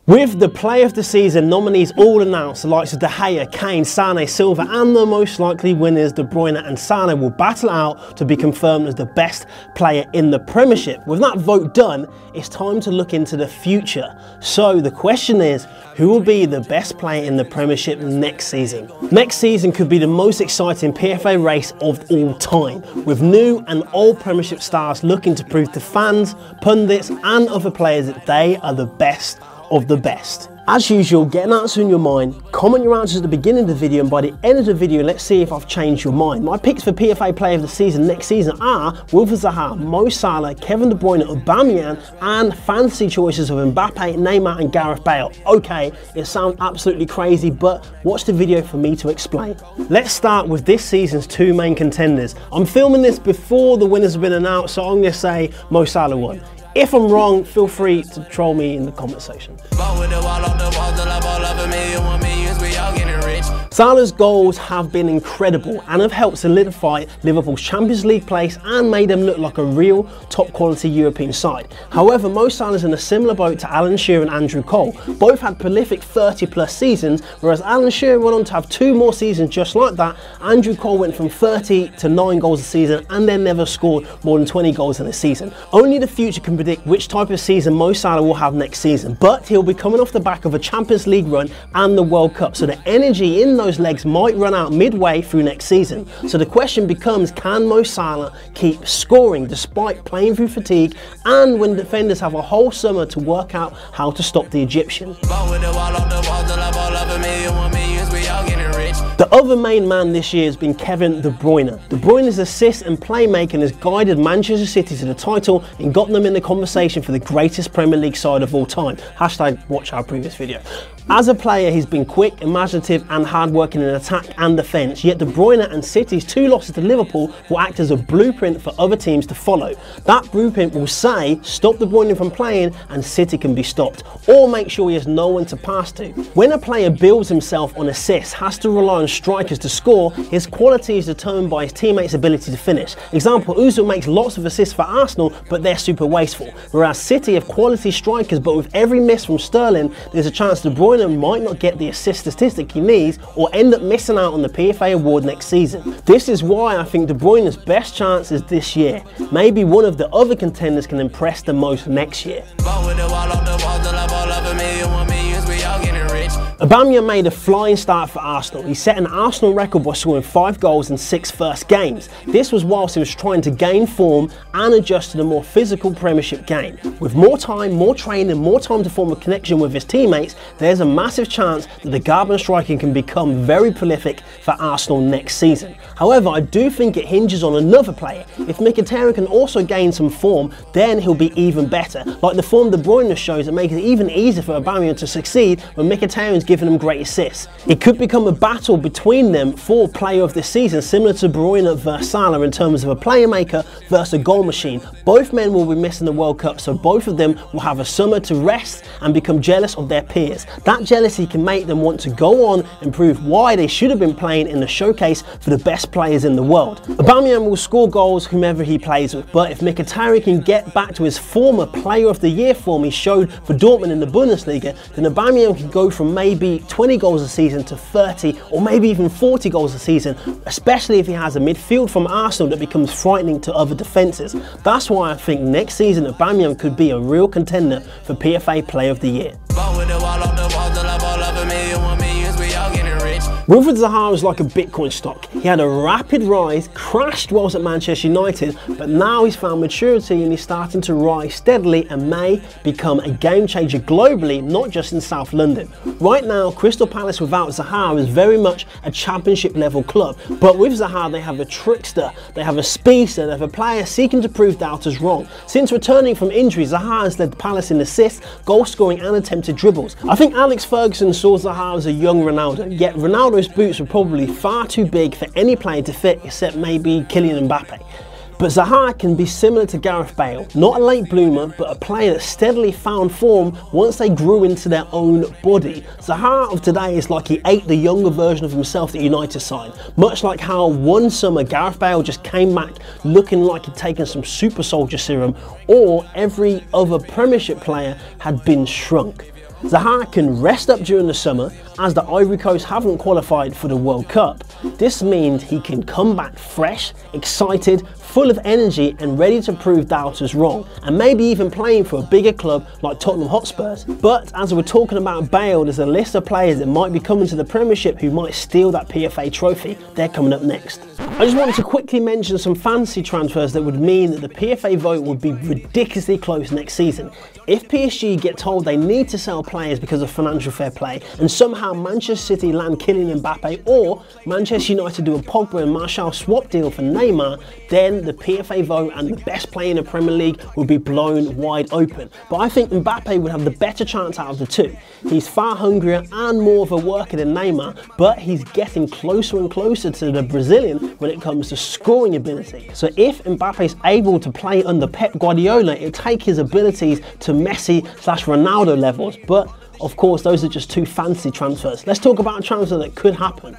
With the Player of the Season nominees all announced, the likes of De Gea, Kane, Sane, Silva and the most likely winners De Bruyne and Salah will battle out to be confirmed as the best player in the Premiership. With that vote done, it's time to look into the future. So the question is, who will be the best player in the Premiership next season? Next season could be the most exciting PFA race of all time, with new and old Premiership stars looking to prove to fans, pundits and other players that they are the best of the best. As usual, get an answer in your mind, comment your answers at the beginning of the video, and by the end of the video, let's see if I've changed your mind. My picks for PFA Player of the Season next season are Wilfried Zaha, Mo Salah, Kevin De Bruyne, Aubameyang, and fantasy choices of Mbappe, Neymar and Gareth Bale. Okay, it sounds absolutely crazy, but watch the video for me to explain. Let's start with this season's two main contenders. I'm filming this before the winners have been announced, so I'm going to say Mo Salah won. If I'm wrong, feel free to troll me in the comment section. Salah's goals have been incredible and have helped solidify Liverpool's Champions League place and made them look like a real top quality European side. However, Mo Salah's in a similar boat to Alan Shearer and Andrew Cole. Both had prolific 30+ seasons, whereas Alan Shearer went on to have 2 more seasons just like that. Andrew Cole went from 30 to 9 goals a season and then never scored more than 20 goals in a season. Only the future can predict which type of season Mo Salah will have next season, but he'll be coming off the back of a Champions League run and the World Cup, so the energy in those legs might run out midway through next season. So the question becomes, can Mo Salah keep scoring despite playing through fatigue and when defenders have a whole summer to work out how to stop the Egyptian? The other main man this year has been Kevin De Bruyne. De Bruyne's assist and playmaking has guided Manchester City to the title and got them in the conversation for the greatest Premier League side of all time. Hashtag watch our previous video. As a player, he's been quick, imaginative and hard-working in attack and defence, yet De Bruyne and City's 2 losses to Liverpool will act as a blueprint for other teams to follow. That blueprint will say, stop De Bruyne from playing and City can be stopped, or make sure he has no one to pass to. When a player builds himself on assists, has to rely on strikers to score, his quality is determined by his teammates' ability to finish. Example, Ozil makes lots of assists for Arsenal, but they're super wasteful. Whereas City have quality strikers, but with every miss from Sterling, there's a chance De Bruyne might not get the assist statistic he needs or end up missing out on the PFA award next season. This is why I think De Bruyne's best chance is this year. Maybe one of the other contenders can impress the most next year. Aubameyang made a flying start for Arsenal. He set an Arsenal record by scoring 5 goals in 6 first games. This was whilst he was trying to gain form and adjust to the more physical Premiership game. With more time, more training, more time to form a connection with his teammates, there's a massive chance that the Garban striker can become very prolific for Arsenal next season. However, I do think it hinges on another player. If Mkhitaryan can also gain some form, then he'll be even better. Like the form De Bruyne shows, it makes it even easier for Aubameyang to succeed when Mkhitaryan's giving him great assists. It could become a battle between them for player of this season, similar to De Bruyne versus Salah in terms of a playmaker versus a goal machine. Both men will be missing the World Cup, so both of them will have a summer to rest and become jealous of their peers. That jealousy can make them want to go on and prove why they should have been playing in the showcase for the best players in the world. Aubameyang will score goals whomever he plays with, but if Mkhitaryan can get back to his former Player of the Year form he showed for Dortmund in the Bundesliga, then Aubameyang can go from maybe 20 goals a season to 30 or maybe even 40 goals a season, especially if he has a midfield from Arsenal that becomes frightening to other defences. That's why I think next season Aubameyang could be a real contender for PFA Player of the Year. Wilfried Zaha is like a Bitcoin stock. He had a rapid rise, crashed whilst at Manchester United, but now he's found maturity and he's starting to rise steadily and may become a game changer globally, not just in South London. Right now, Crystal Palace without Zaha is very much a championship level club, but with Zaha they have a trickster, they have a speedster, they have a player seeking to prove doubters wrong. Since returning from injury, Zaha has led Palace in assists, goal scoring and attempted dribbles. I think Alex Ferguson saw Zaha as a young Ronaldo, yet Ronaldo's boots were probably far too big for any player to fit except maybe Kylian Mbappe. But Zaha can be similar to Gareth Bale, not a late bloomer, but a player that steadily found form once they grew into their own body. Zaha of today is like he ate the younger version of himself that United signed, much like how one summer Gareth Bale just came back looking like he'd taken some super soldier serum, or every other Premiership player had been shrunk. Zaha can rest up during the summer, as the Ivory Coast haven't qualified for the World Cup. This means he can come back fresh, excited, full of energy and ready to prove doubters wrong, and maybe even playing for a bigger club like Tottenham Hotspurs. But as we're talking about Bale, there's a list of players that might be coming to the Premiership who might steal that PFA trophy. They're coming up next. I just wanted to quickly mention some fantasy transfers that would mean that the PFA vote would be ridiculously close next season. If PSG get told they need to sell players because of financial fair play, and somehow Manchester City land Kylian Mbappe, or Manchester United do a Pogba and Martial swap deal for Neymar, then the PFA vote and the best player in the Premier League will be blown wide open. But I think Mbappe would have the better chance out of the two. He's far hungrier and more of a worker than Neymar, but he's getting closer and closer to the Brazilian when it comes to scoring ability. So if Mbappe is able to play under Pep Guardiola, it'll take his abilities to Messi/Ronaldo levels. But of course, those are just two fancy transfers. Let's talk about a transfer that could happen.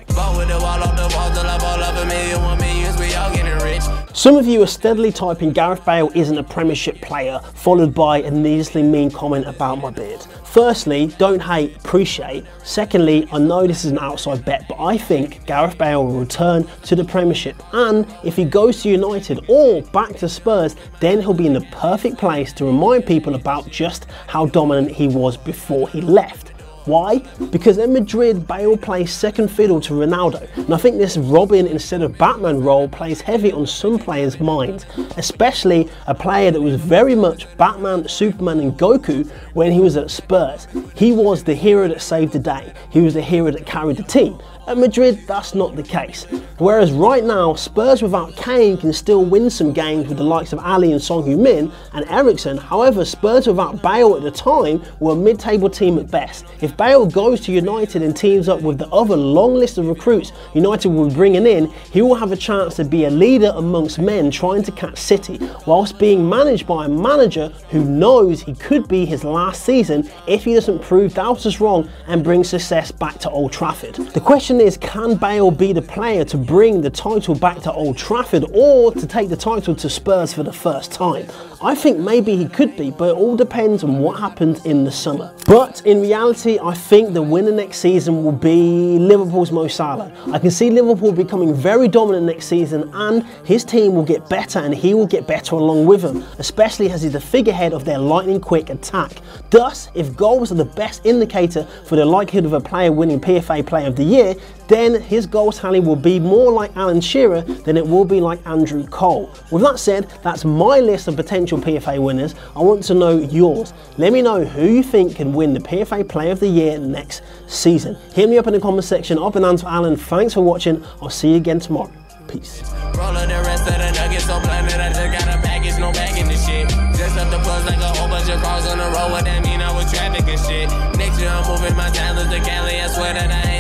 Some of you are steadily typing Gareth Bale isn't a Premiership player, followed by a needlessly mean comment about my beard. Firstly, don't hate, appreciate. Secondly, I know this is an outside bet, but I think Gareth Bale will return to the Premiership, and if he goes to United or back to Spurs, then he'll be in the perfect place to remind people about just how dominant he was before he left. Why? Because at Madrid, Bale plays second fiddle to Ronaldo, and I think this Robin instead of Batman role plays heavy on some players' minds, especially a player that was very much Batman, Superman and Goku when he was at Spurs. He was the hero that saved the day, he was the hero that carried the team. At Madrid, that's not the case. Whereas right now, Spurs without Kane can still win some games with the likes of Ali and Son Heung-min and Eriksen. However, Spurs without Bale at the time were a mid-table team at best. If Bale goes to United and teams up with the other long list of recruits United will be bringing in, he will have a chance to be a leader amongst men trying to catch City, whilst being managed by a manager who knows he could be his last season if he doesn't prove doubters wrong and bring success back to Old Trafford. The question is, can Bale be the player to bring the title back to Old Trafford, or to take the title to Spurs for the first time? I think maybe he could be, but it all depends on what happens in the summer. But in reality, I think the winner next season will be Liverpool's Mo Salah. I can see Liverpool becoming very dominant next season, and his team will get better and he will get better along with him, especially as he's the figurehead of their lightning quick attack. Thus, if goals are the best indicator for the likelihood of a player winning PFA Player of the Year, then his goal tally will be more like Alan Shearer than it will be like Andrew Cole. With that said, that's my list of potential PFA winners. I want to know yours. Let me know who you think can win the PFA Player of the Year next season. Hit me up in the comment section. I've been Anto Allen. Thanks for watching. I'll see you again tomorrow. Peace. Rolling the rest of the nuggets, so blinded, I just got a package, no bag in the shit. Just up the plus like a whole bunch of cars on the road, what that mean I was traffic and shit. Next year I'm moving my talents to Cali, I swear that I ain't